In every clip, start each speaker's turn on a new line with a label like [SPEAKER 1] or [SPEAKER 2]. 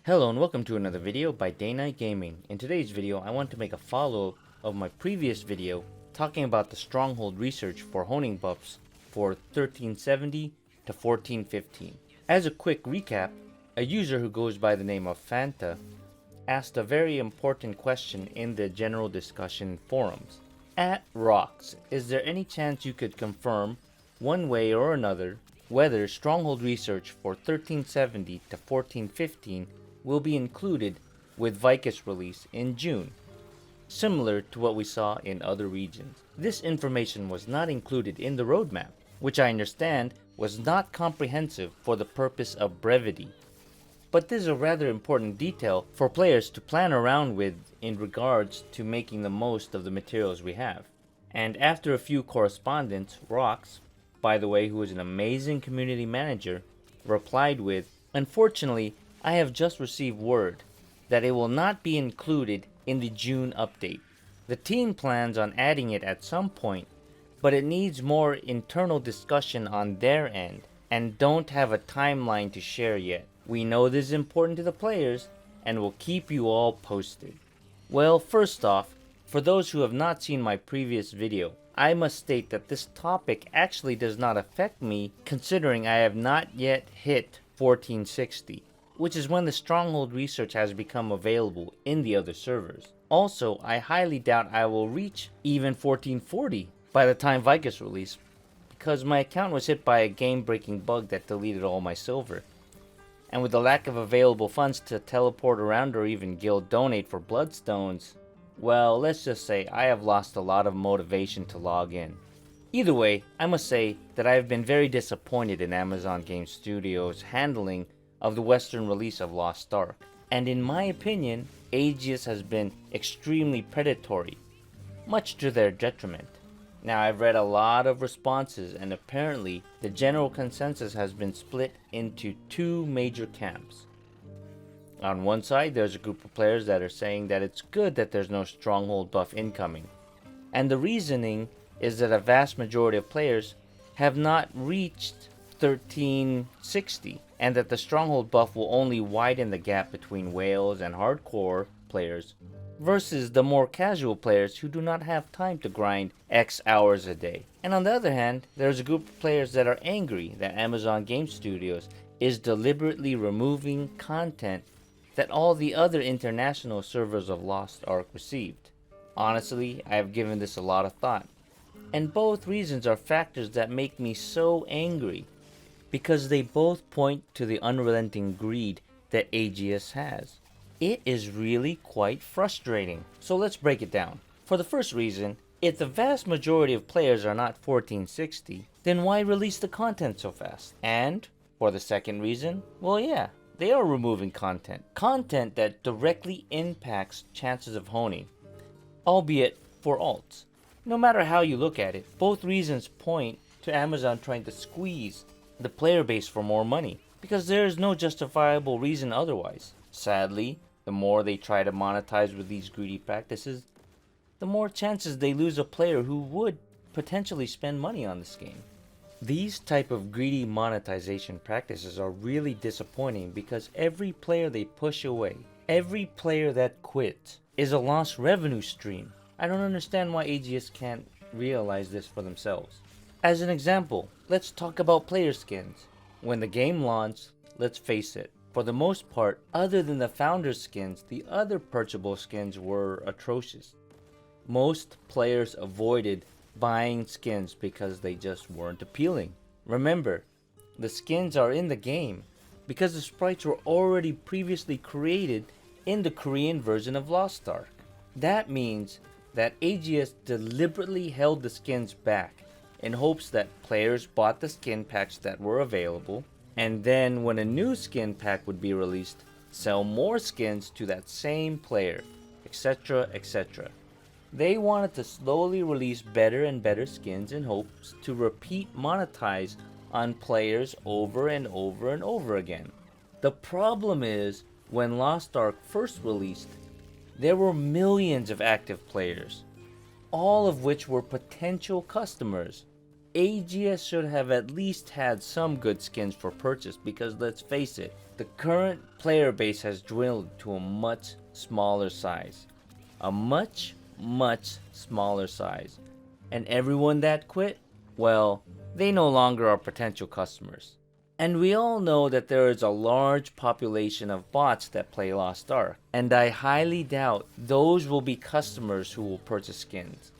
[SPEAKER 1] Hello and welcome to another video by Day Night Gaming. In today's video, I want to make a follow-up of my previous video talking about the Stronghold Research for honing buffs for 1370 to 1415. As a quick recap, a user who goes by the name of Fanta asked a very important question in the general discussion forums. At Rocks, is there any chance you could confirm, one way or another, whether Stronghold Research for 1370 to 1415 will be included with Vykas release in June, similar to what we saw in other regions. This information was not included in the roadmap, which I understand was not comprehensive for the purpose of brevity. But this is a rather important detail for players to plan around with in regards to making the most of the materials we have. And after a few correspondence, Rox, by the way, who is an amazing community manager, replied with, "Unfortunately, I have just received word that it will not be included in the June update. The team plans on adding it at some point, but it needs more internal discussion on their end and don't have a timeline to share yet. We know this is important to the players and will keep you all posted." Well, first off, for those who have not seen my previous video, I must state that this topic actually does not affect me, considering I have not yet hit 1460. Which is when the Stronghold Research has become available in the other servers. Also, I highly doubt I will reach even 1440 by the time Vykas release, because my account was hit by a game-breaking bug that deleted all my silver. And with the lack of available funds to teleport around or even guild donate for bloodstones, well, let's just say I have lost a lot of motivation to log in. Either way, I must say that I have been very disappointed in Amazon Game Studios' handling of the Western release of Lost Ark, and in my opinion, Aegis has been extremely predatory, much to their detriment. Now, I've read a lot of responses, and apparently the general consensus has been split into two major camps. On one side, there's a group of players that are saying that it's good that there's no Stronghold buff incoming, and the reasoning is that a vast majority of players have not reached 1360, and that the Stronghold buff will only widen the gap between whales and hardcore players versus the more casual players who do not have time to grind X hours a day. And on the other hand, there's a group of players that are angry that Amazon Game Studios is deliberately removing content that all the other international servers of Lost Ark received. Honestly, I have given this a lot of thought, and both reasons are factors that make me so angry, because they both point to the unrelenting greed that Aegis has. It is really quite frustrating. So let's break it down. For the first reason, if the vast majority of players are not 1460, then why release the content so fast? And for the second reason, well, yeah, they are removing content. Content that directly impacts chances of honing, albeit for alts. No matter how you look at it, both reasons point to Amazon trying to squeeze the player base for more money, because there is no justifiable reason otherwise. Sadly, the more they try to monetize with these greedy practices, the more chances they lose a player who would potentially spend money on this game. These type of greedy monetization practices are really disappointing, because every player they push away, every player that quits, is a lost revenue stream. I don't understand why AGS can't realize this for themselves. As an example, let's talk about player skins. When the game launched, let's face it, for the most part, other than the founder skins, the other purchasable skins were atrocious. Most players avoided buying skins because they just weren't appealing. Remember, the skins are in the game because the sprites were already previously created in the Korean version of Lost Ark. That means that AGS deliberately held the skins back in hopes that players bought the skin packs that were available, and then when a new skin pack would be released, sell more skins to that same player, etc, etc. They wanted to slowly release better and better skins in hopes to repeat monetize on players over and over and over again. The problem is, when Lost Ark first released, there were millions of active players, all of which were potential customers. AGS should have at least had some good skins for purchase, because let's face it, the current player base has dwindled to a much smaller size. A much smaller size. And everyone that quit, well, they no longer are potential customers. And we all know that there is a large population of bots that play Lost Ark, and I highly doubt those will be customers who will purchase skins.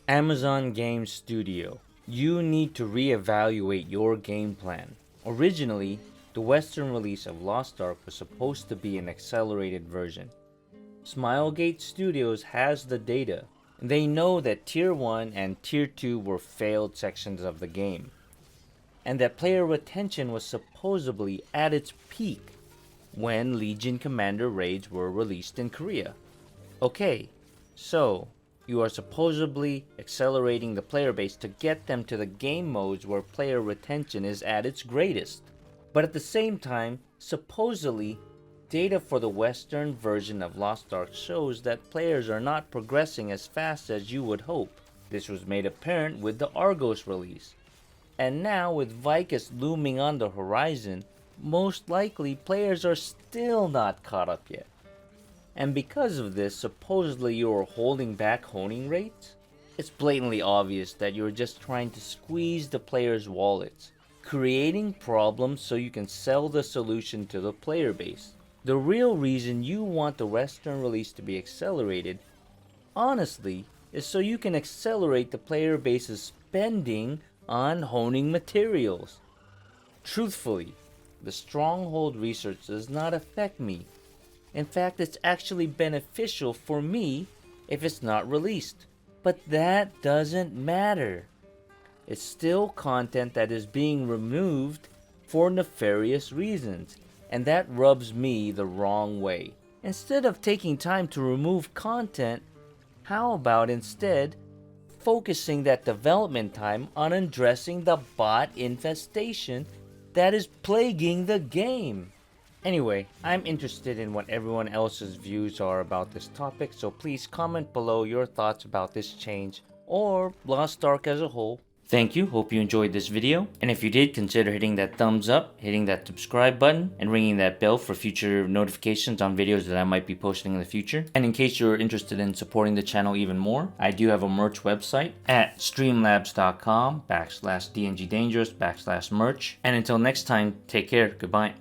[SPEAKER 1] Amazon Game Studio, you need to reevaluate your game plan. Originally, the Western release of Lost Ark was supposed to be an accelerated version. Smilegate Studios has the data. They know that Tier 1 and Tier 2 were failed sections of the game, and that player retention was supposedly at its peak when Legion Commander raids were released in Korea. Okay, so you are supposedly accelerating the player base to get them to the game modes where player retention is at its greatest. But at the same time, supposedly, data for the Western version of Lost Ark shows that players are not progressing as fast as you would hope. This was made apparent with the Argos release. And now, with Vykas looming on the horizon, most likely players are still not caught up yet. And because of this, supposedly you are holding back honing rates? It's blatantly obvious that you're just trying to squeeze the players' wallets, creating problems so you can sell the solution to the player base. The real reason you want the Western release to be accelerated, honestly, is so you can accelerate the player base's spending on honing materials. Truthfully, the Stronghold Research does not affect me. In fact, it's actually beneficial for me if it's not released. But that doesn't matter. It's still content that is being removed for nefarious reasons, and that rubs me the wrong way. Instead of taking time to remove content, how about instead focusing that development time on addressing the bot infestation that is plaguing the game? Anyway, I'm interested in what everyone else's views are about this topic, so please comment below your thoughts about this change or Lost Ark as a whole. Thank you, hope you enjoyed this video, and if you did, consider hitting that thumbs up, hitting that subscribe button, and ringing that bell for future notifications on videos that I might be posting in the future. And in case you're interested in supporting the channel even more, I do have a merch website at streamlabs.com/dngdangerous/merch. And until next time, take care, goodbye.